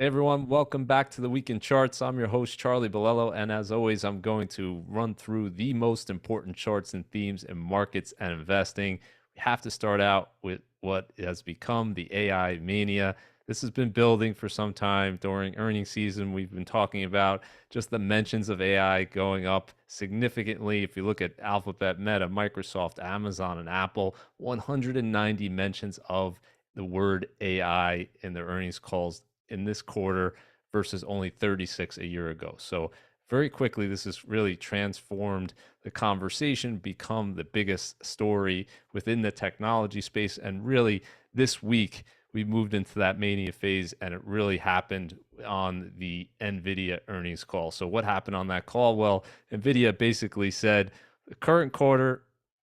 Hey everyone, welcome back to the Weekend Charts. I'm your host, Charlie Bilello, and as always, I'm going to run through the most important charts and themes in markets and investing. We have to start out with what has become the AI Mania. This has been building for some time during earnings season. We've been talking about just the mentions of AI going up significantly. If you look at Alphabet, Meta, Microsoft, Amazon, and Apple, 190 mentions of the word AI in their earnings calls in this quarter versus only 36 a year ago. So very quickly, this has really transformed the conversation, become the biggest story within the technology space. And really, this week, we moved into that mania phase, and it really happened on the Nvidia earnings call. So, what happened on that call? Well, Nvidia basically said the current quarter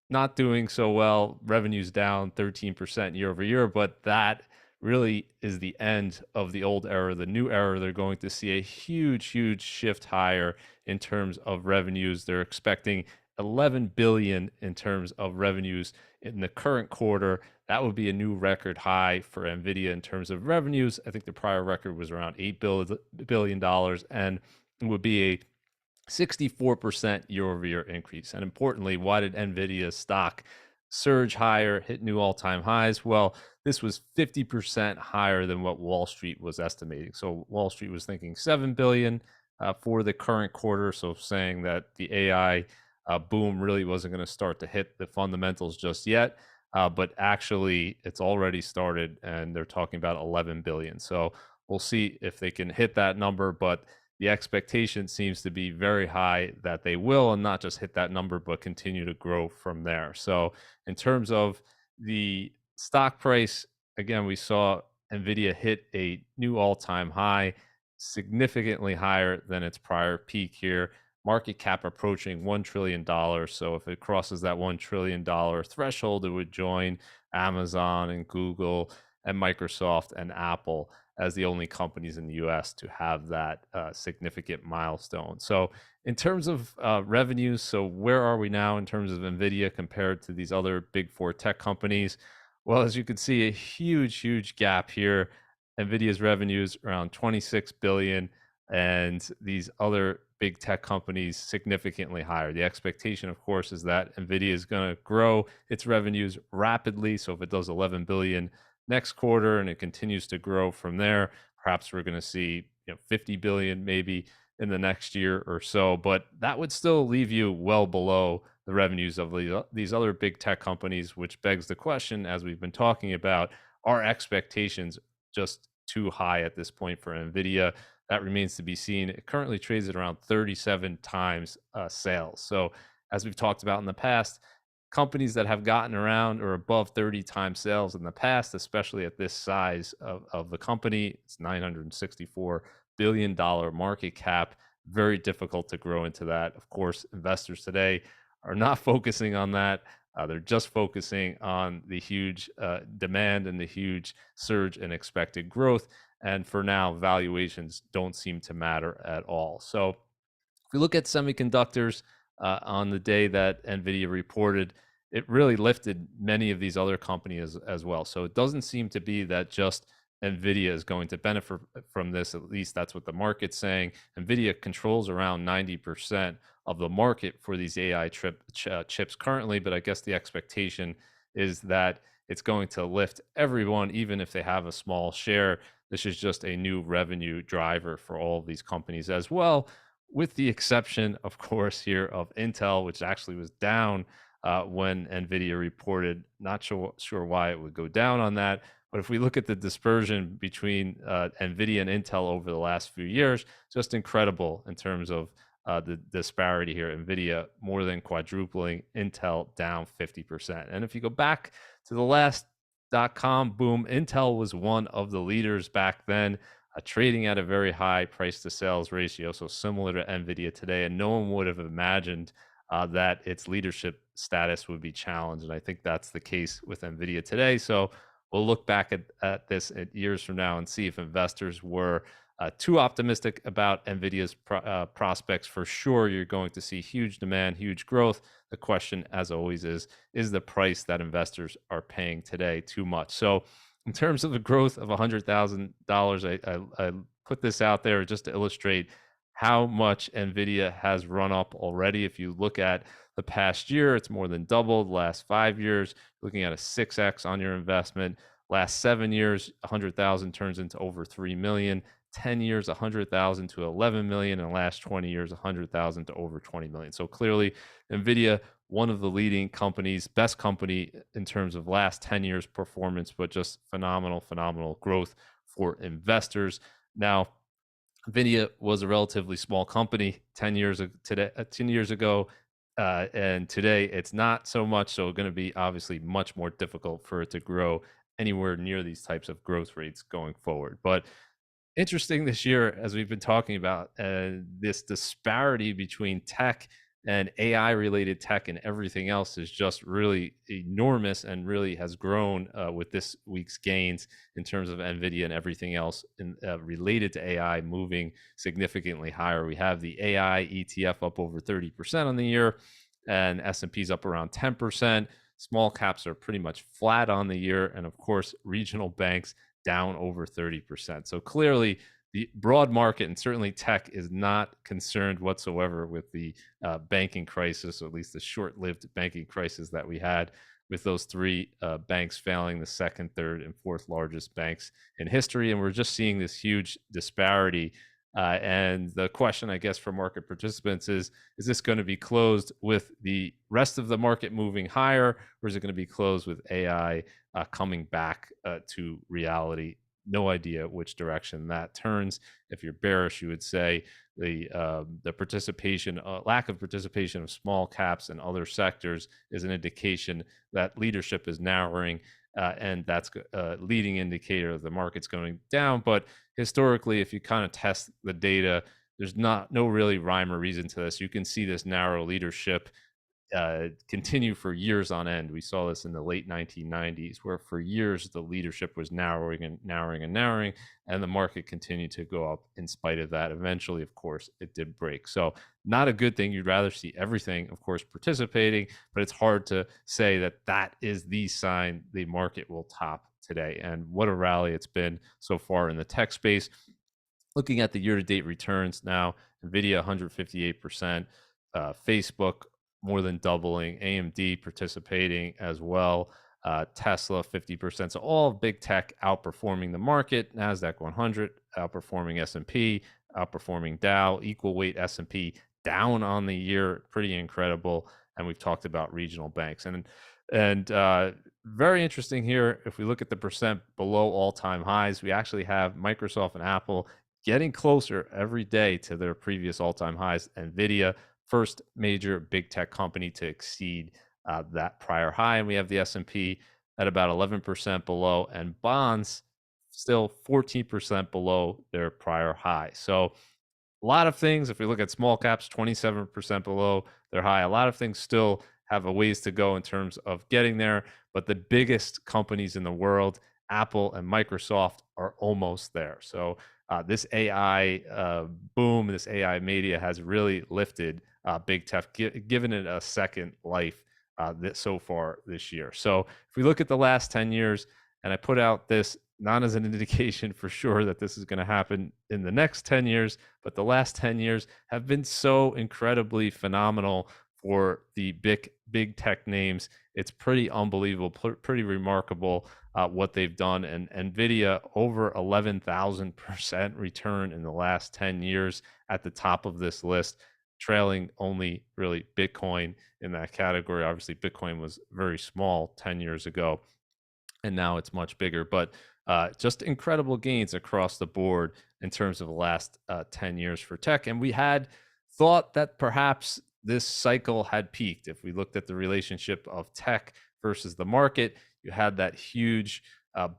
not doing so well, revenues down 13% year over year, but that really is the end of the old era. The new era, they're going to see a huge shift higher in terms of revenues. They're expecting 11 billion in terms of revenues in the current quarter. That would be a new record high for Nvidia in terms of revenues. I think the prior record was around $8 billion, and it would be a 64% year over year increase. And importantly, why did Nvidia's stock surge higher, hit new all time highs? Well, this was 50% higher than what Wall Street was estimating. So Wall Street was thinking 7 billion for the current quarter. So saying that the AI boom really wasn't going to start to hit the fundamentals just yet. But actually, it's already started, and they're talking about 11 billion. So we'll see if they can hit that number. But the expectation seems to be very high that they will, and not just hit that number, but continue to grow from there. So, in terms of the stock price, again, we saw Nvidia hit a new all time high, significantly higher than its prior peak here. Market cap approaching $1 trillion. So, if it crosses that $1 trillion threshold, it would join Amazon and Google and Microsoft and Apple as the only companies in the US to have that significant milestone. So, in terms of revenues, so where are we now in terms of Nvidia compared to these other big four tech companies? Well, as you can see, a huge gap here. Nvidia's revenues around 26 billion, and these other big tech companies significantly higher. The expectation, of course, is that Nvidia is going to grow its revenues rapidly. So, if it does 11 billion next quarter and it continues to grow from there, perhaps we're going to see 50 billion maybe in the next year or so, but that would still leave you well below the revenues of these other big tech companies, which begs the question, as we've been talking about, are expectations just too high at this point for Nvidia? That remains to be seen. It currently trades at around 37 times sales. So as we've talked about in the past, companies that have gotten around or above 30 times sales in the past, especially at this size of the company, it's $964 billion market cap, very difficult to grow into that. Of course, investors today are not focusing on that. They're just focusing on the huge demand and the huge surge in expected growth. And for now, valuations don't seem to matter at all. So if we look at semiconductors on the day that Nvidia reported, it really lifted many of these other companies as well. So it doesn't seem to be that just Nvidia is going to benefit from this. At least that's what the market's saying. Nvidia controls around 90% of the market for these AI chips currently, but I guess the expectation is that it's going to lift everyone, even if they have a small share. This is just a new revenue driver for all of these companies as well, with the exception, of course, here of Intel, which actually was down when Nvidia reported. Not sure why it would go down on that. But if we look at the dispersion between Nvidia and Intel over the last few years, just incredible in terms of the disparity here. Nvidia more than quadrupling, Intel down 50%. And if you go back to the last dot-com boom, Intel was one of the leaders back then, trading at a very high price to sales ratio, so similar to Nvidia today. And no one would have imagined that its leadership status would be challenged. And I think that's the case with Nvidia today. So we'll look back at this at years from now and see if investors were too optimistic about Nvidia's prospects. For sure, you're going to see huge demand, huge growth. The question, as always, is the price that investors are paying today too much? So in terms of the growth of $100,000, I put this out there just to illustrate how much Nvidia has run up already. If you look at the past year, it's more than doubled. Last 5 years, looking at a 6x on your investment. Last 7 years, 100,000 turns into over 3 million. 10 years, 100,000 to 11 million, and last 20 years, 100,000 to over 20 million. So clearly, Nvidia, one of the leading companies, best company in terms of last 10 years performance, but just phenomenal growth for investors. Now, Nvidia was a relatively small company 10 years ago, and today it's not so much. So, going to be obviously much more difficult for it to grow anywhere near these types of growth rates going forward. But interesting this year, as we've been talking about, this disparity between tech and AI related tech and everything else is just really enormous and really has grown with this week's gains in terms of Nvidia and everything else related to AI moving significantly higher. We have the AI ETF up over 30% on the year, and S&P's up around 10%. Small caps are pretty much flat on the year, and of course, regional banks down over 30%. So clearly, the broad market and certainly tech is not concerned whatsoever with the banking crisis, or at least the short-lived banking crisis that we had with those three banks failing, the second, third, and fourth largest banks in history. And we're just seeing this huge disparity. And the question, I guess, for market participants is this going to be closed with the rest of the market moving higher, or is it going to be closed with AI coming back to reality? No idea which direction that turns. If you're bearish, you would say the participation, lack of participation of small caps and other sectors is an indication that leadership is narrowing, and that's a leading indicator of the market's going down. But historically, if you kind of test the data, there's no really rhyme or reason to this. You can see this narrow leadership continue for years on end. We saw this in the late 1990s, where for years the leadership was narrowing, and the market continued to go up in spite of that. Eventually, of course, it did break. So not a good thing. You'd rather see everything, of course, participating, but it's hard to say that is the sign the market will top today. And what a rally it's been so far in the tech space. Looking at the year-to-date returns now, Nvidia 158%, Facebook more than doubling, AMD participating as well, Tesla 50%. So all big tech outperforming the market. Nasdaq 100 outperforming S&P, outperforming Dow. Equal weight S&P down on the year, pretty incredible. And we've talked about regional banks and very interesting here. If we look at the percent below all-time highs, we actually have Microsoft and Apple getting closer every day to their previous all-time highs. Nvidia, first major big tech company to exceed that prior high, and we have the S&P at about 11% below, and bonds still 14% below their prior high. So a lot of things, if we look at small caps, 27% below their high, a lot of things still have a ways to go in terms of getting there, but the biggest companies in the world, Apple and Microsoft, are almost there. So this AI boom, this AI mania has really lifted big tech, given it a second life so far this year. So if we look at the last 10 years, and I put out this not as an indication for sure that this is going to happen in the next 10 years, but the last 10 years have been so incredibly phenomenal for the big tech names. It's pretty unbelievable, pretty remarkable what they've done. And Nvidia over 11,000% return in the last 10 years at the top of this list, trailing only really Bitcoin in that category. Obviously, Bitcoin was very small 10 years ago, and now it's much bigger. But just incredible gains across the board in terms of the last 10 years for tech. And we had thought that perhaps this cycle had peaked. If we looked at the relationship of tech versus the market, you had that huge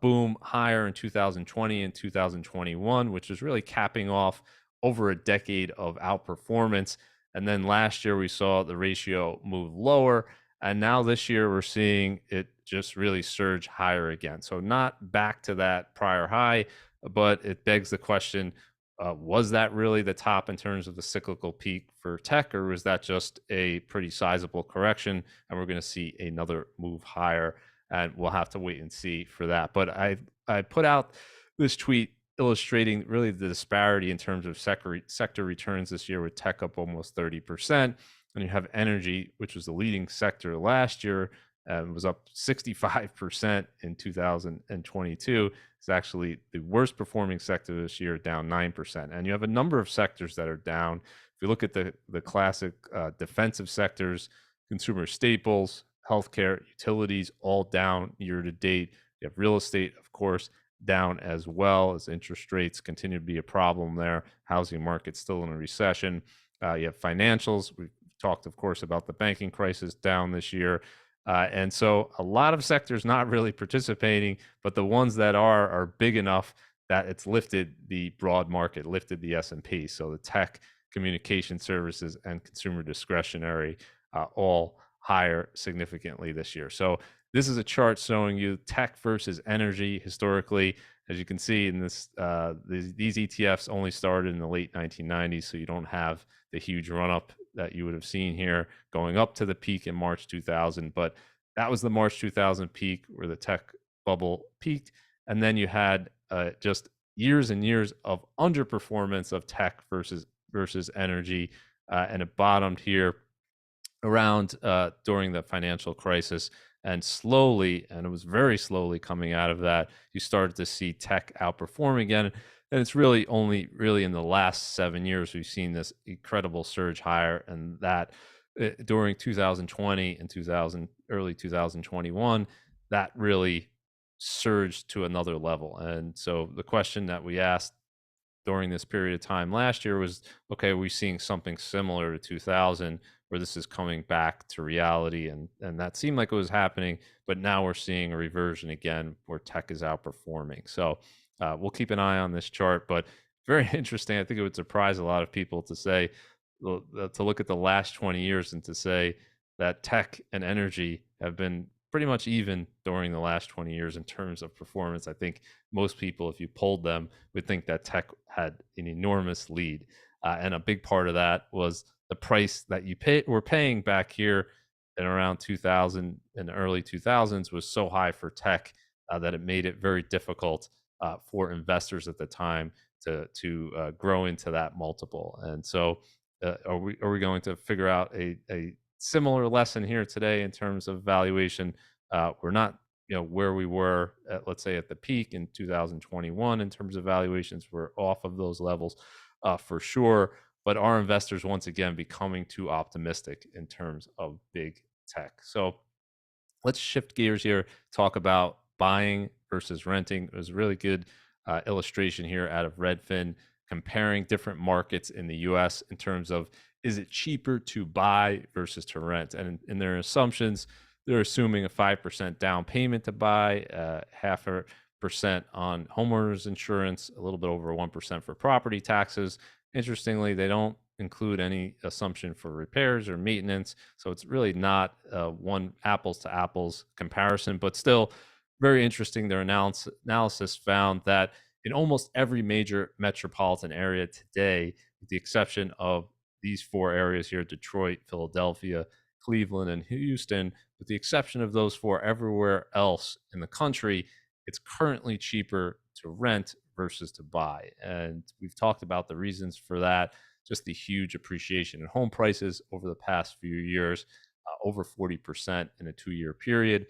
boom higher in 2020 and 2021, which was really capping off over a decade of outperformance. And then last year we saw the ratio move lower. And now this year we're seeing it just really surge higher again. So not back to that prior high, but it begs the question, was that really the top in terms of the cyclical peak for tech, or was that just a pretty sizable correction and we're going to see another move higher? And we'll have to wait and see for that. But I put out this tweet illustrating really the disparity in terms of sector returns this year, with tech up almost 30%. And you have energy, which was the leading sector last year, was up 65% in 2022. It's actually the worst performing sector this year, down 9%. And you have a number of sectors that are down. If you look at the classic defensive sectors, consumer staples, healthcare, utilities, all down year to date. You have real estate, of course, down as well, as interest rates continue to be a problem there. Housing market still in a recession. You have financials. We've talked, of course, about the banking crisis, down this year. And so a lot of sectors not really participating, but the ones that are big enough that it's lifted the broad market, lifted the S&P. So the tech, communication services, and consumer discretionary all higher significantly this year. So this is a chart showing you tech versus energy historically. As you can see in this, these ETFs only started in the late 1990s, so you don't have the huge run up that you would have seen here going up to the peak in March 2000. But that was the March 2000 peak where the tech bubble peaked. And then you had just years and years of underperformance of tech versus energy, and it bottomed here around during the financial crisis, and slowly, and it was very slowly coming out of that, you started to see tech outperform again. And it's really only really in the last 7 years we've seen this incredible surge higher, and that during 2020 and early 2021, that really surged to another level. And so the question that we asked during this period of time last year was, okay, are we seeing something similar to 2000, where this is coming back to reality? And that seemed like it was happening, but now we're seeing a reversion again where tech is outperforming. So we'll keep an eye on this chart, but very interesting. I think it would surprise a lot of people to say, to look at the last 20 years and to say that tech and energy have been pretty much even during the last 20 years in terms of performance. I think most people, if you polled them, would think that tech had an enormous lead. And a big part of that was the price that were paying back here in around 2000 and early 2000s was so high for tech that it made it very difficult for investors at the time to grow into that multiple. And so are we going to figure out a similar lesson here today in terms of valuation? We're not, where we were at, let's say, at the peak in 2021 in terms of valuations. We're off of those levels for sure. But are investors once again becoming too optimistic in terms of big tech? So let's shift gears here, talk about buying versus renting. It was a really good illustration here out of Redfin, comparing different markets in the US in terms of, is it cheaper to buy versus to rent? And in their assumptions, they're assuming a 5% down payment to buy, 0.5% on homeowners insurance, a little bit over 1% for property taxes. Interestingly, they don't include any assumption for repairs or maintenance. So it's really not one apples to apples comparison, but still very interesting. Their analysis found that in almost every major metropolitan area today, with the exception of these four areas here, Detroit, Philadelphia, Cleveland, and Houston, with the exception of those four, everywhere else in the country, it's currently cheaper to rent versus to buy. And we've talked about the reasons for that, just the huge appreciation in home prices over the past few years, over 40% in a 2-year period,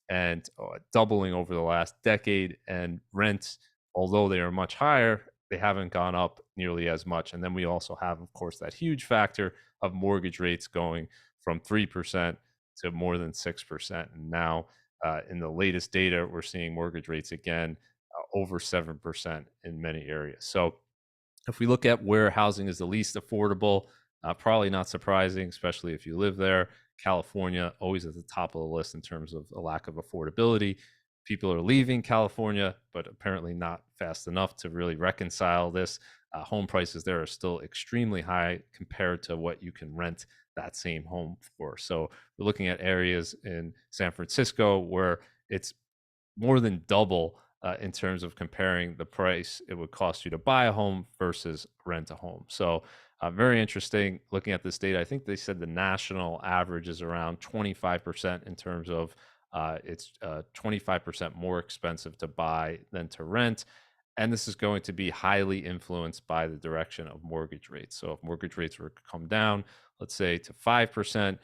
and doubling over the last decade. And rents, although they are much higher, they haven't gone up nearly as much. And then we also have, of course, that huge factor of mortgage rates going from 3% to more than 6%. And now in the latest data, we're seeing mortgage rates again over 7% in many areas. So if we look at where housing is the least affordable, probably not surprising, especially if you live there. California, always at the top of the list in terms of a lack of affordability. People are leaving California, but apparently not fast enough to really reconcile this. Home prices there are still extremely high compared to what you can rent that same home for. So we're looking at areas in San Francisco where it's more than double in terms of comparing the price it would cost you to buy a home versus rent a home. So very interesting looking at this data. I think they said the national average is around 25% in terms of it's 25% more expensive to buy than to rent. And this is going to be highly influenced by the direction of mortgage rates. So if mortgage rates were to come down, let's say to 5%,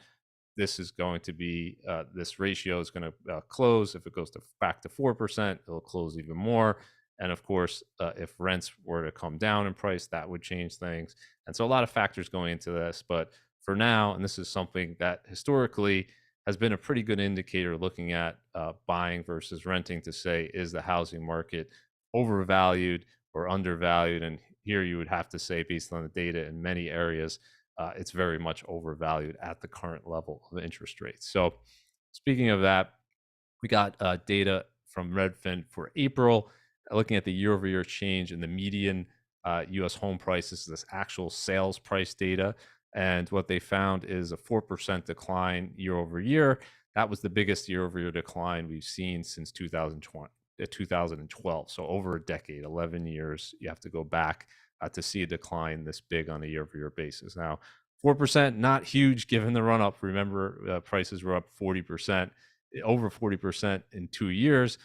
this is going to be this ratio is going to close. If it goes to back to 4%, it'll close even more. And of course, if rents were to come down in price, that would change things. And so a lot of factors going into this. But for now, and this is something that historically has been a pretty good indicator looking at buying versus renting to say, is the housing market overvalued or undervalued? And here you would have to say, based on the data in many areas, it's very much overvalued at the current level of interest rates. So, speaking of that, we got data from Redfin for April, looking at the year-over-year change in the median U.S. home prices, this actual sales price data. And what they found is a 4% decline year over year. That was the biggest year-over-year decline we've seen since 2012. So over a decade, 11 years, you have to go back to see a decline this big on a year-over-year basis. Now, 4%, not huge given the run-up. Remember, prices were up 40%, over 40% in 2 years.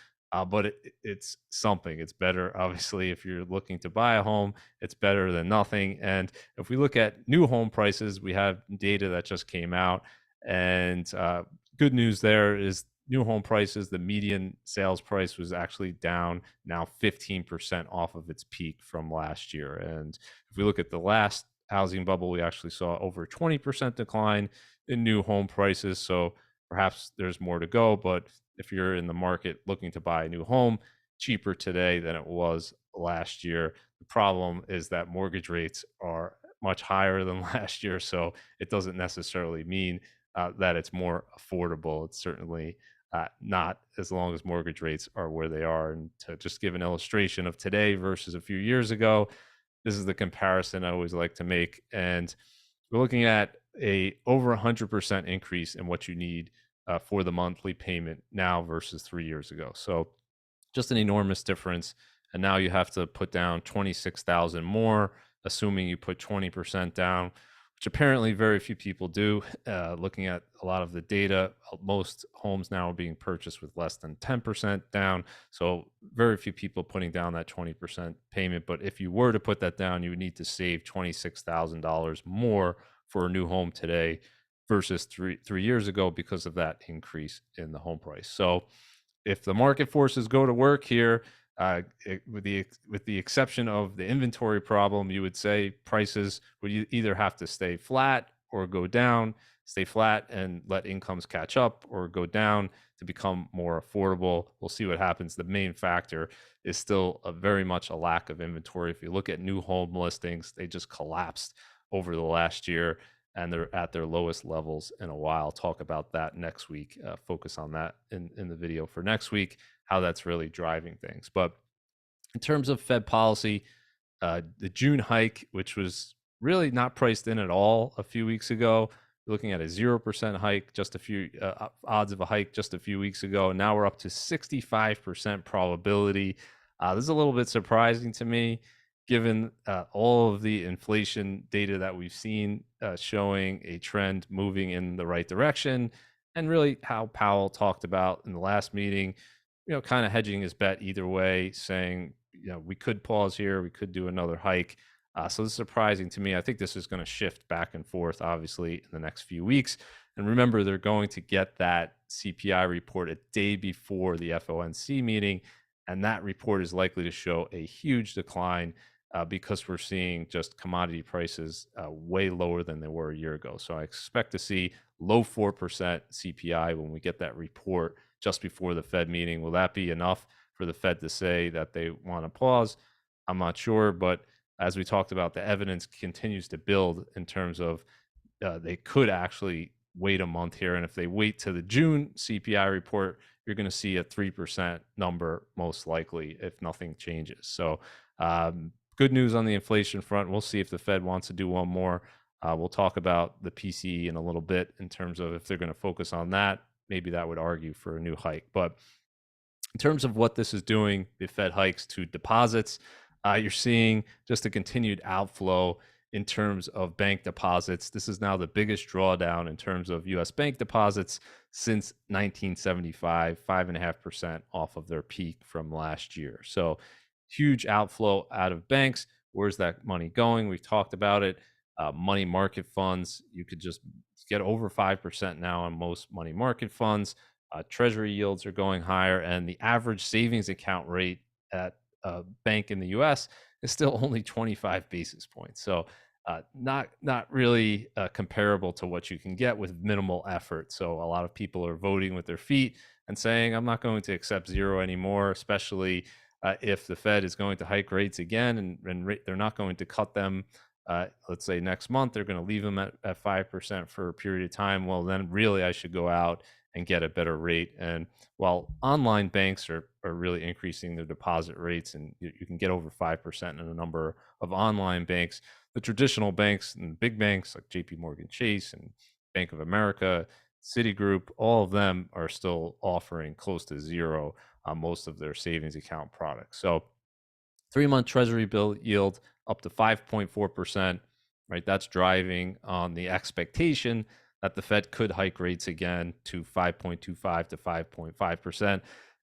But it's something. It's better, obviously, if you're looking to buy a home, it's better than nothing. And if we look at new home prices, we have data that just came out. And good news there is new home prices, the median sales price was actually down now 15% off of its peak from last year. And if we look at the last housing bubble, we actually saw over 20% decline in new home prices. So perhaps there's more to go, but if you're in the market looking to buy a new home, cheaper today than it was last year. The problem is that mortgage rates are much higher than last year, so it doesn't necessarily mean that it's more affordable. It's certainly not, as long as mortgage rates are where they are. And to just give an illustration of today versus a few years ago, this is the comparison I always like to make. And we're looking at a over 100% increase in what you need for the monthly payment now versus 3 years ago. So just an enormous difference. And now you have to put down 26,000 more, assuming you put 20% down, which apparently very few people do. Looking at a lot of the data, most homes now are being purchased with less than 10% down. So very few people putting down that 20% payment. But if you were to put that down, you would need to save $26,000 more for a new home today versus three years ago because of that increase in the home price. So if the market forces go to work here, with the exception of the inventory problem, you would say prices would either have to stay flat or go down, stay flat and let incomes catch up, or go down to become more affordable. We'll see what happens. The main factor is still very much a lack of inventory. If you look at new home listings, they just collapsed over the last year, and they're at their lowest levels in a while. I'll talk about that next week, focus on that in the video for next week, how that's really driving things. But in terms of Fed policy, the June hike, which was really not priced in at all a few weeks ago, looking at a 0% hike, just a few odds of a hike just a few weeks ago. And now we're up to 65% probability. This is a little bit surprising to me, given all of the inflation data that we've seen showing a trend moving in the right direction, and really how Powell talked about in the last meeting, kind of hedging his bet either way, saying, we could pause here, we could do another hike. So this is surprising to me. I think this is going to shift back and forth, obviously, in the next few weeks. And remember, they're going to get that CPI report a day before the FOMC meeting, and that report is likely to show a huge decline because we're seeing just commodity prices way lower than they were a year ago. So I expect to see low 4% CPI when we get that report just before the Fed meeting. Will that be enough for the Fed to say that they want to pause? I'm not sure, but as we talked about, the evidence continues to build in terms of they could actually wait a month here. And if they wait to the June CPI report, you're going to see a 3% number most likely if nothing changes. So good news on the inflation front. We'll see if the Fed wants to do one more. We'll talk about the PCE in a little bit in terms of if they're going to focus on that. Maybe that would argue for a new hike. But in terms of what this is doing, the Fed hikes to deposits, you're seeing just a continued outflow in terms of bank deposits. This is now the biggest drawdown in terms of U.S. bank deposits since 1975, 5.5% off of their peak from last year. So huge outflow out of banks. Where's that money going? We've talked about it. Money market funds, you could just get over 5% now on most money market funds. Treasury yields are going higher, and the average savings account rate at a bank in the US is still only 25 basis points. So, not really comparable to what you can get with minimal effort. So, a lot of people are voting with their feet and saying, I'm not going to accept zero anymore, especially if the Fed is going to hike rates again and they're not going to cut them. Let's say next month, they're going to leave them at 5% for a period of time. Well, then really I should go out and get a better rate. And while online banks are really increasing their deposit rates, and you can get over 5% in a number of online banks, the traditional banks and big banks like JP Morgan Chase and Bank of America, Citigroup, all of them are still offering close to zero on most of their savings account products. So 3-month Treasury bill yield up to 5.4%, right? That's driving on the expectation that the Fed could hike rates again to 5.25 to 5.5%. And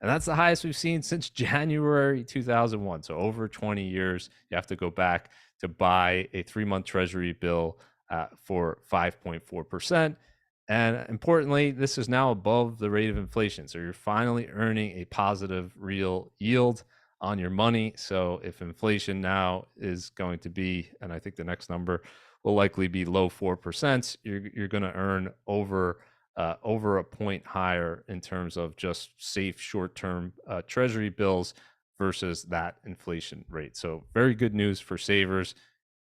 that's the highest we've seen since January 2001. So over 20 years, you have to go back to buy a 3-month Treasury bill for 5.4%. And importantly, this is now above the rate of inflation. So you're finally earning a positive real yield on your money. So if inflation now is going to be, and I think the next number will likely be low 4%, you're going to earn over a point higher in terms of just safe short-term Treasury bills versus that inflation rate. So very good news for savers.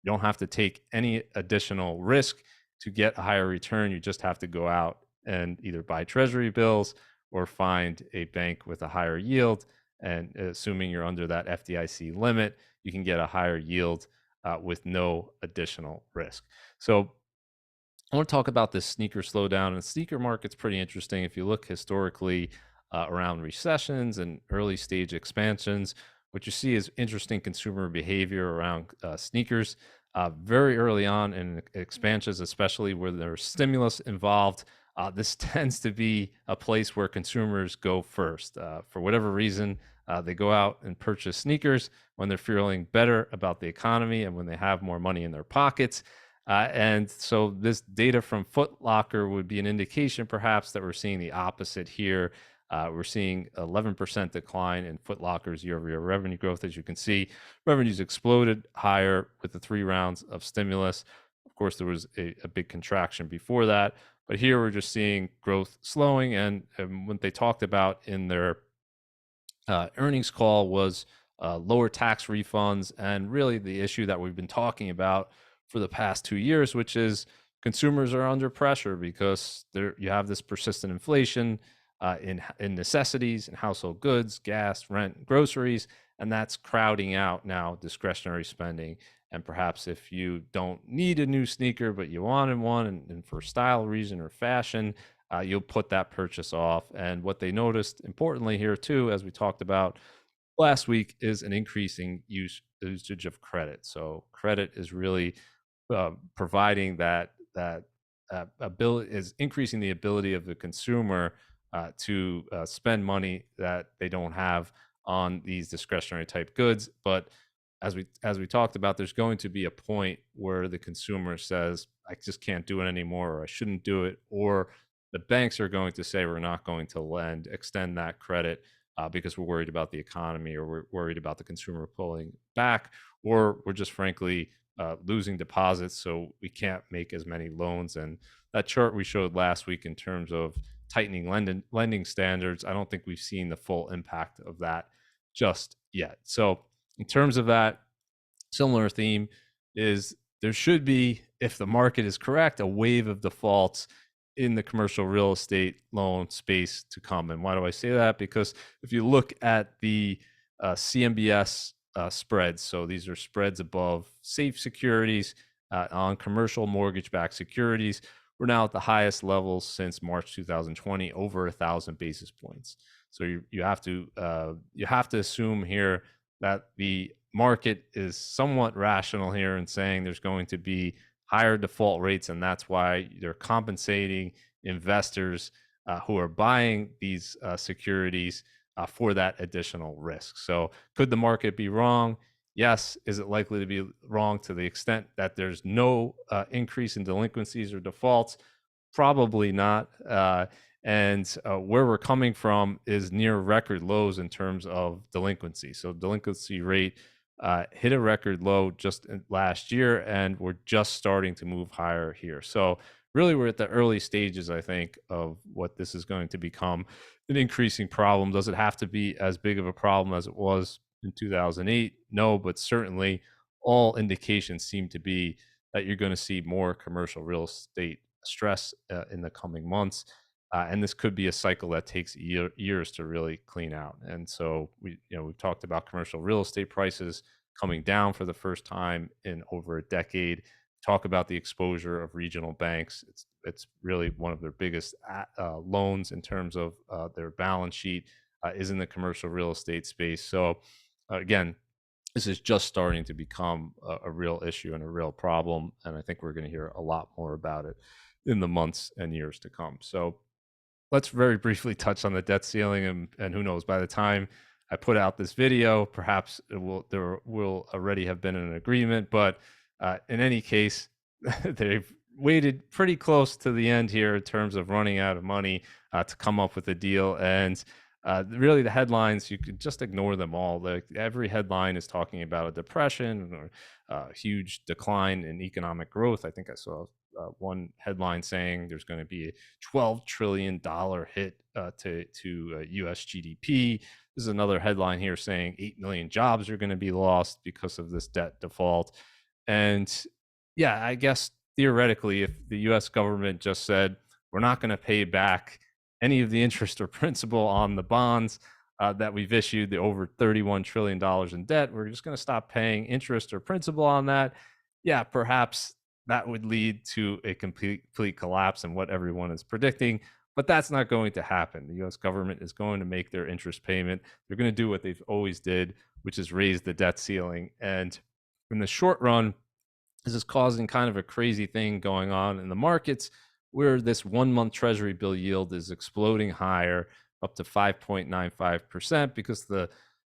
You don't have to take any additional risk to get a higher return. You just have to go out and either buy Treasury bills or find a bank with a higher yield. And assuming you're under that FDIC limit, you can get a higher yield with no additional risk. So I want to talk about this sneaker slowdown. And the sneaker market's pretty interesting. If you look historically around recessions and early stage expansions, what you see is interesting consumer behavior around sneakers. Very early on in expansions, especially where there's stimulus involved, this tends to be a place where consumers go first. For whatever reason, they go out and purchase sneakers when they're feeling better about the economy and when they have more money in their pockets. And so this data from Foot Locker would be an indication perhaps that we're seeing the opposite here. We're seeing 11% decline in Foot Locker's year-over-year revenue growth. As you can see, revenues exploded higher with the 3 rounds of stimulus. Of course, there was a big contraction before that, but here we're just seeing growth slowing. And what they talked about in their earnings call was lower tax refunds, and really the issue that we've been talking about for the past 2 years, which is consumers are under pressure because you have this persistent inflation in necessities and household goods, gas, rent, groceries, and that's crowding out now discretionary spending. And perhaps if you don't need a new sneaker, but you wanted one and for style reason or fashion, you'll put that purchase off. And what they noticed importantly here too, as we talked about last week, is an increasing usage of credit. So credit is really providing that ability, is increasing the ability of the consumer to spend money that they don't have on these discretionary type goods. But as we talked about, there's going to be a point where the consumer says, I just can't do it anymore, or I shouldn't do it, or the banks are going to say we're not going to extend that credit because we're worried about the economy, or we're worried about the consumer pulling back, or we're just frankly losing deposits, so we can't make as many loans. And that chart we showed last week in terms of tightening lending standards, I don't think we've seen the full impact of that just yet. So in terms of that, similar theme is there should be, if the market is correct, a wave of defaults in the commercial real estate loan space to come. And why do I say that? Because if you look at the CMBS spreads, so these are spreads above safe securities on commercial mortgage-backed securities, we're now at the highest levels since March 2020, over 1,000 basis points. So you have to assume here that the market is somewhat rational here in saying there's going to be higher default rates, and that's why they're compensating investors who are buying these securities for that additional risk. So could the market be wrong? Yes. Is it likely to be wrong to the extent that there's no increase in delinquencies or defaults? Probably not. And where we're coming from is near record lows in terms of delinquency. So delinquency rate hit a record low just last year, and we're just starting to move higher here. So really, we're at the early stages, I think, of what this is going to become an increasing problem. Does it have to be as big of a problem as it was in 2008? No, but certainly all indications seem to be that you're going to see more commercial real estate stress in the coming months. And this could be a cycle that takes years to really clean out. And so we've talked about commercial real estate prices coming down for the first time in over a decade. Talk about the exposure of regional banks. It's really one of their biggest loans in terms of their balance sheet is in the commercial real estate space. So again, this is just starting to become a real issue and a real problem. And I think we're going to hear a lot more about it in the months and years to come. So let's very briefly touch on the debt ceiling, and who knows, by the time I put out this video, perhaps there will already have been an agreement. But in any case, they've waited pretty close to the end here in terms of running out of money to come up with a deal. And really, the headlines, you could just ignore them all. Every headline is talking about a depression or a huge decline in economic growth. I think I saw one headline saying there's going to be a $12 trillion hit to U.S. GDP. This is another headline here saying 8 million jobs are going to be lost because of this debt default. And yeah, I guess theoretically, if the U.S. government just said, we're not going to pay back any of the interest or principal on the bonds that we've issued, the over $31 trillion in debt, we're just going to stop paying interest or principal on that. Yeah, perhaps that would lead to a complete collapse in what everyone is predicting. But that's not going to happen. The U.S. government is going to make their interest payment. They're going to do what they've always did, which is raise the debt ceiling. And in the short run, this is causing kind of a crazy thing going on in the markets where this 1 month Treasury bill yield is exploding higher up to 5.95% because the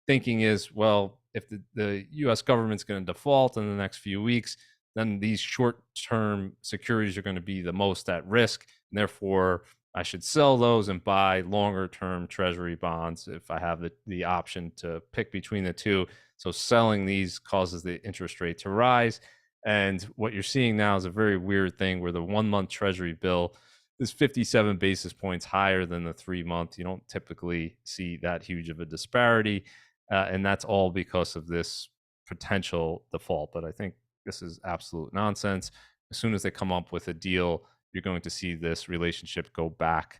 thinking is, well, if the U.S. government's going to default in the next few weeks, then these short-term securities are going to be the most at risk. And therefore, I should sell those and buy longer-term Treasury bonds if I have the option to pick between the two. So selling these causes the interest rate to rise. And what you're seeing now is a very weird thing where the 1 month Treasury bill is 57 basis points higher than the 3 month. You don't typically see that huge of a disparity. And that's all because of this potential default. But I think this is absolute nonsense. As soon as they come up with a deal, you're going to see this relationship go back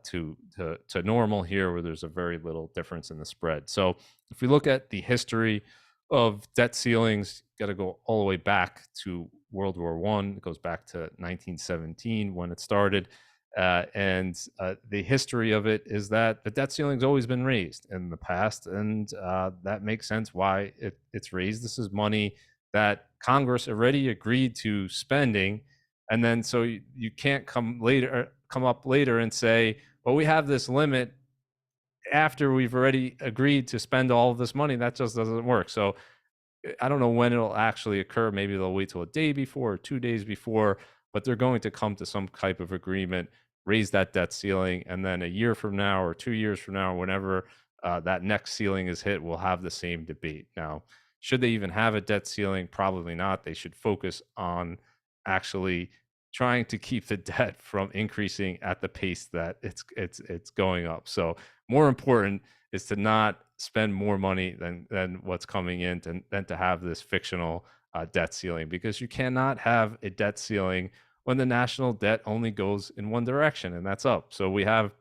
to normal here, where there's a very little difference in the spread. So if we look at the history of debt ceilings, got to go all the way back to World War I. It goes back to 1917 when it started. And the history of it is that the debt ceiling's always been raised in the past, and that makes sense why it's raised. This is money that Congress already agreed to spending, and then so you can't come up later and say, well, we have this limit after we've already agreed to spend all of this money. That just doesn't work. So I don't know when it'll actually occur. Maybe they'll wait till a day before or 2 days before, but they're going to come to some type of agreement, raise that debt ceiling, and then a year from now or 2 years from now, whenever that next ceiling is hit, we'll have the same debate. Now, should they even have a debt ceiling? Probably not. They should focus on actually trying to keep the debt from increasing at the pace that it's going up. So more important is to not spend more money than what's coming in, than to have this fictional debt ceiling, because you cannot have a debt ceiling when the national debt only goes in one direction, and that's up. So we have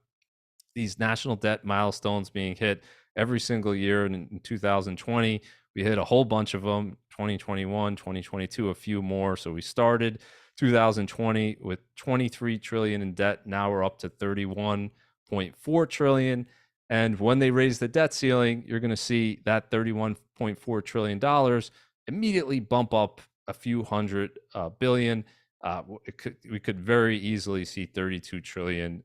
these national debt milestones being hit every single year. And in 2020, we hit a whole bunch of them. 2021, 2022, a few more. So we started 2020 with 23 trillion in debt. Now we're up to 31.4 trillion. And when they raise the debt ceiling, you're going to see that $31.4 trillion immediately bump up a few hundred billion. We could very easily see 32 trillion,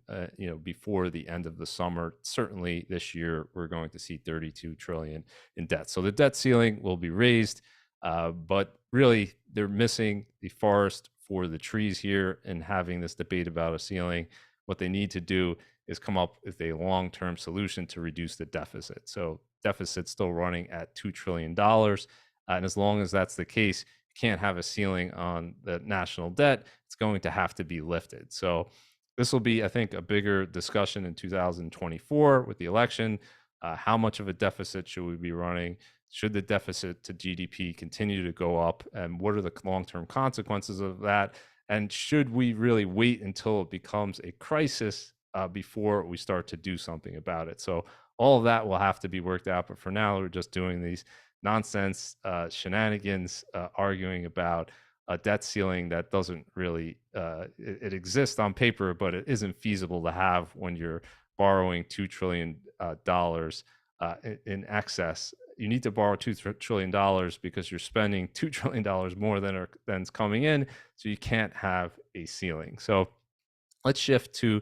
before the end of the summer. Certainly this year, we're going to see 32 trillion in debt. So the debt ceiling will be raised, but really they're missing the forest for the trees here and having this debate about a ceiling. What they need to do is come up with a long-term solution to reduce the deficit. So deficit's still running at $2 trillion. And as long as that's the case, can't have a ceiling on the national debt. It's going to have to be lifted. So this will be, I think, a bigger discussion in 2024 with the election. How much of a deficit should we be running? Should the deficit to GDP continue to go up? And what are the long-term consequences of that? And should we really wait until it becomes a crisis before we start to do something about it? So all of that will have to be worked out. But for now, we're just doing these nonsense shenanigans, arguing about a debt ceiling that doesn't really it exists on paper, but it isn't feasible to have when you're borrowing $2 trillion in excess. You need to borrow $2 trillion because you're spending $2 trillion more than's coming in, so you can't have a ceiling. So let's shift to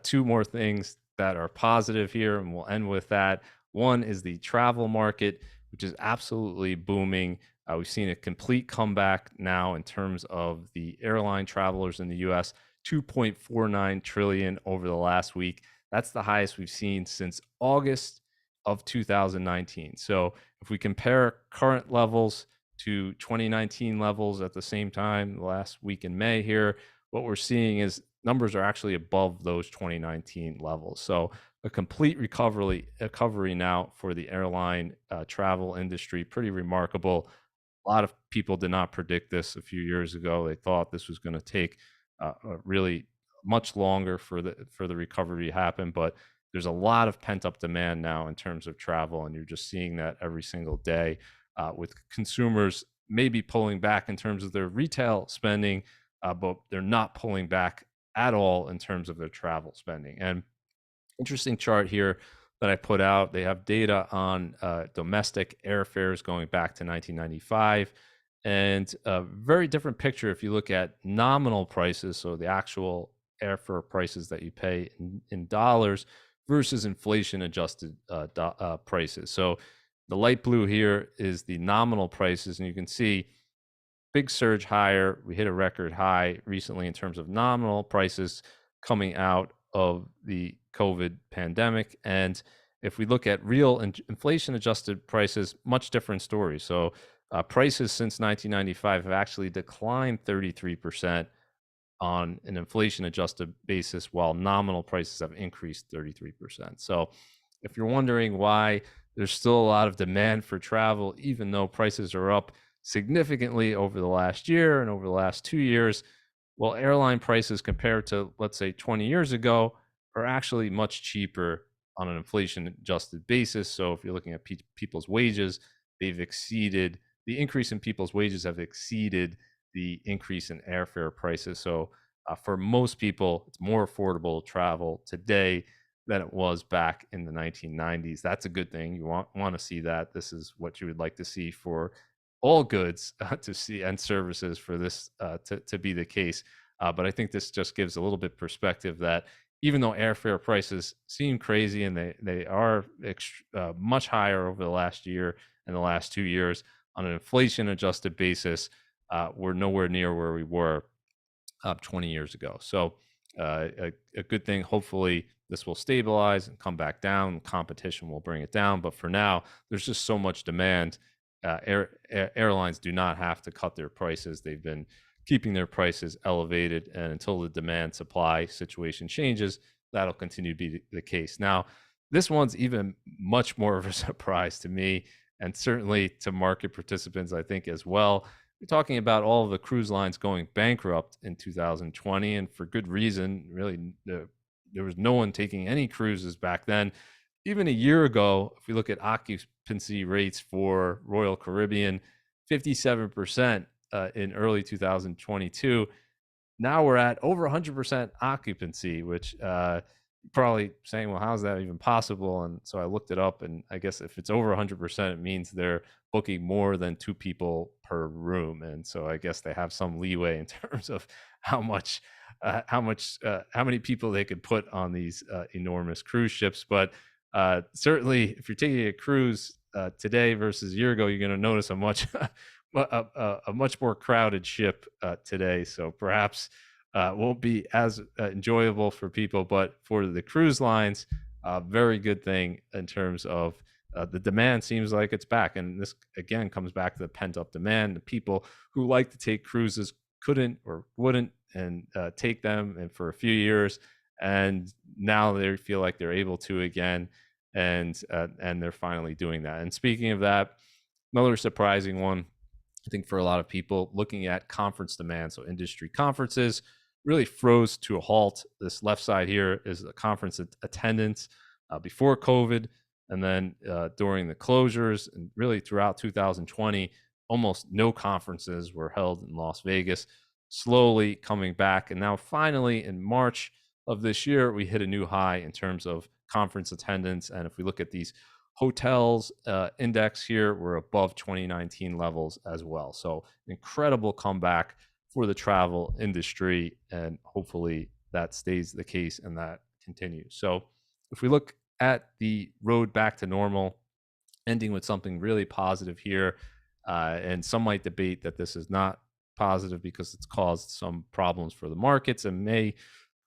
two more things that are positive here, and we'll end with that. One is the travel market, which is absolutely booming. We've seen a complete comeback now in terms of the airline travelers in the US, 2.49 trillion over the last week. That's the highest we've seen since August of 2019. So if we compare current levels to 2019 levels at the same time, the last week in May here, what we're seeing is numbers are actually above those 2019 levels. So a complete recovery now for the airline travel industry. Pretty remarkable. A lot of people did not predict this a few years ago. They thought this was going to take really much longer for the recovery to happen, but there's a lot of pent up demand now in terms of travel, and you're just seeing that every single day with consumers maybe pulling back in terms of their retail spending, but they're not pulling back at all in terms of their travel spending. And interesting chart here that I put out. They have data on domestic airfares going back to 1995, and a very different picture if you look at nominal prices, so the actual airfare prices that you pay in dollars versus inflation adjusted prices. So the light blue here is the nominal prices, and you can see big surge higher. We hit a record high recently in terms of nominal prices coming out of the COVID pandemic. And if we look at real inflation adjusted prices, much different story. So prices since 1995 have actually declined 33% on an inflation adjusted basis, while nominal prices have increased 33%. So if you're wondering why there's still a lot of demand for travel, even though prices are up significantly over the last year and over the last 2 years, well, airline prices compared to, let's say, 20 years ago are actually much cheaper on an inflation adjusted basis. So if you're looking at people's wages, the increase in people's wages have exceeded the increase in airfare prices. So for most people, it's more affordable to travel today than it was back in the 1990s. That's a good thing. You want to see that. This is what you would like to see for all goods to see and services for this to be the case. But I think this just gives a little bit perspective that even though airfare prices seem crazy and they are much higher over the last year and the last 2 years, on an inflation adjusted basis, we're nowhere near where we were 20 years ago. So a good thing. Hopefully this will stabilize and come back down. Competition will bring it down. But for now, there's just so much demand. Airlines do not have to cut their prices. They've been keeping their prices elevated, and until the demand supply situation changes, that'll continue to be the case. Now, this one's even much more of a surprise to me, and certainly to market participants, I think, as well. We're talking about all of the cruise lines going bankrupt in 2020, and for good reason. Really, there was no one taking any cruises back then. Even a year ago, if we look at occupancy rates for Royal Caribbean, 57% in early 2022. Now we're at over 100% occupancy, which probably saying, well, how's that even possible? And so I looked it up, and I guess if it's over 100%, it means they're booking more than two people per room. And so I guess they have some leeway in terms of how much, how many people they could put on these enormous cruise ships. But certainly, if you're taking a cruise today versus a year ago, you're going to notice a much, a much more crowded ship today. So perhaps won't be as enjoyable for people, but for the cruise lines, very good thing in terms of the demand seems like it's back. And this again comes back to the pent up demand. The people who like to take cruises couldn't or wouldn't and take them and for a few years, and now they feel like they're able to again, and they're finally doing that. And speaking of that, another surprising one, I think for a lot of people, looking at conference demand, so industry conferences really froze to a halt. This left side here is the conference attendance before COVID, and then during the closures, and really throughout 2020, almost no conferences were held in Las Vegas, slowly coming back. And now finally in March of this year, we hit a new high in terms of conference attendance. And if we look at these hotels index here, we're above 2019 levels as well. So incredible comeback for the travel industry, and hopefully that stays the case and that continues. So if we look at the road back to normal, ending with something really positive here, and some might debate that this is not positive because it's caused some problems for the markets and may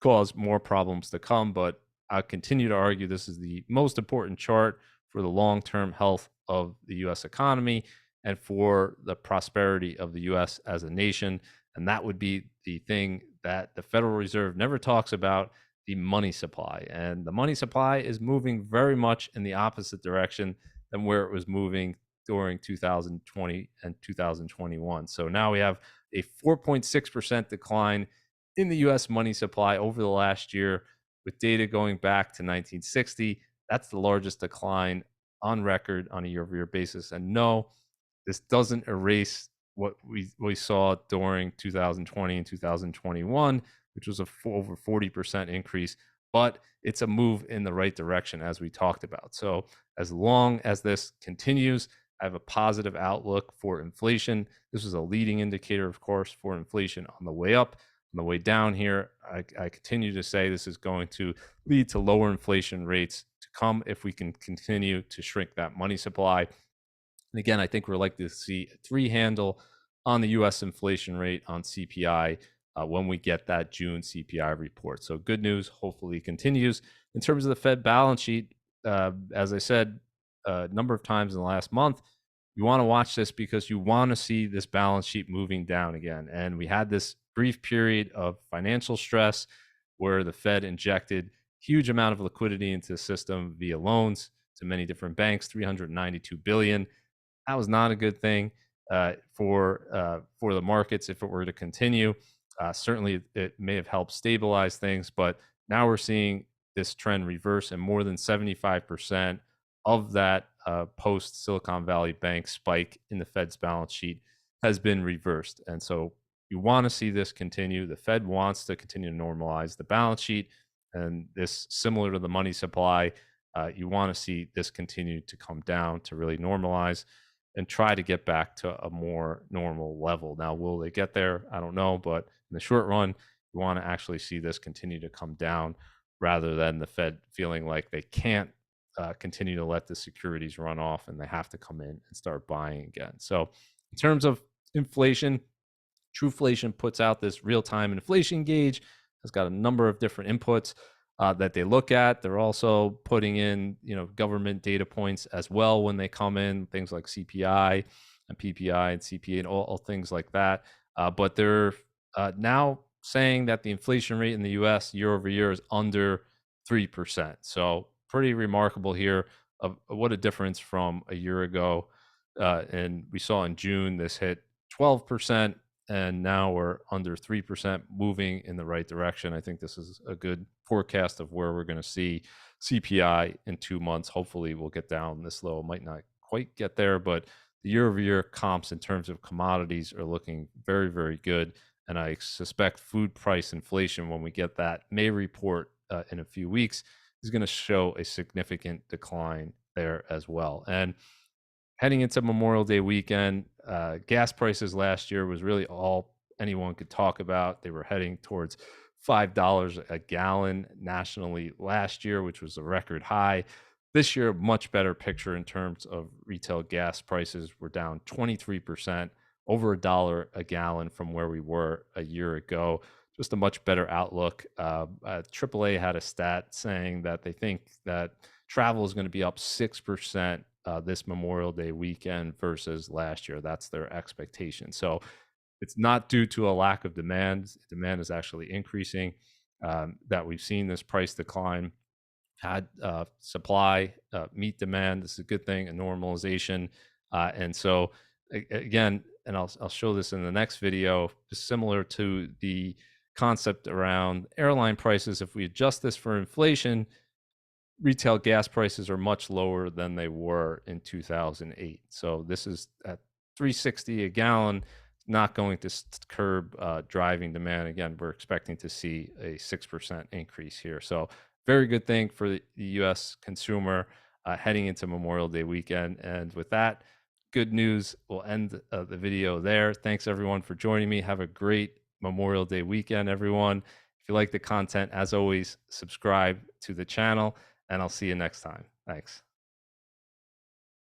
cause more problems to come, but I continue to argue this is the most important chart for the long-term health of the U.S. economy and for the prosperity of the U.S. as a nation. And that would be the thing that the Federal Reserve never talks about, the money supply. And the money supply is moving very much in the opposite direction than where it was moving during 2020 and 2021. So now we have a 4.6% decline in the U.S. money supply over the last year, with data going back to 1960. That's the largest decline on record on a year-over-year basis. And no, this doesn't erase what we saw during 2020 and 2021, which was over 40% increase, but it's a move in the right direction, as we talked about. So as long as this continues, I have a positive outlook for inflation. This is a leading indicator, of course, for inflation on the way up. On the way down here, I continue to say this is going to lead to lower inflation rates to come if we can continue to shrink that money supply. And again, I think we're likely to see a 3 handle on the U.S. inflation rate on CPI when we get that June CPI report. So good news, hopefully continues. In terms of the Fed balance sheet, as I said a number of times in the last month, you want to watch this because you want to see this balance sheet moving down again. And we had this brief period of financial stress where the Fed injected huge amount of liquidity into the system via loans to many different banks, 392 billion. That was not a good thing for the markets if it were to continue. Certainly, it may have helped stabilize things, but now we're seeing this trend reverse, and more than 75% of that post Silicon Valley Bank spike in the Fed's balance sheet has been reversed. And so you want to see this continue. The Fed wants to continue to normalize the balance sheet, and this, similar to the money supply, you want to see this continue to come down to really normalize and try to get back to a more normal level. Now, will they get there? I don't know, but in the short run, you want to actually see this continue to come down rather than the Fed feeling like they can't continue to let the securities run off and they have to come in and start buying again. So in terms of inflation, Truflation puts out this real-time inflation gauge. Has got a number of different inputs that they look at. They're also putting in, government data points as well when they come in, things like CPI and PPI and CPA and all things like that. But they're now saying that the inflation rate in the U.S. year over year is under 3%. So pretty remarkable here. What a difference from a year ago. And we saw in June this hit 12%. And now we're under 3%, moving in the right direction. I think this is a good forecast of where we're going to see CPI in 2 months. Hopefully we'll get down this low. Might not quite get there, but the year-over-year comps in terms of commodities are looking very, very good. And I suspect food price inflation, when we get that May report in a few weeks is going to show a significant decline there as well. And heading into Memorial Day weekend, gas prices last year was really all anyone could talk about. They were heading towards $5 a gallon nationally last year, which was a record high. This year, much better picture in terms of retail gas prices. We're down 23%, over $1 a gallon from where we were a year ago. Just a much better outlook. AAA had a stat saying that they think that travel is going to be up 6% this Memorial Day weekend versus last year. That's their expectation. So it's not due to a lack of demand. Demand is actually increasing. That we've seen this price decline. Had supply meet demand. This is a good thing, a normalization. And so again, and I'll show this in the next video, just similar to the concept around airline prices. If we adjust this for inflation, retail gas prices are much lower than they were in 2008. So this is at $3.60 a gallon, not going to curb driving demand. Again, we're expecting to see a 6% increase here. So very good thing for the U.S. consumer heading into Memorial Day weekend. And with that, good news. We'll end the video there. Thanks everyone for joining me. Have a great Memorial Day weekend, everyone. If you like the content, as always, subscribe to the channel, and I'll see you next time. Thanks.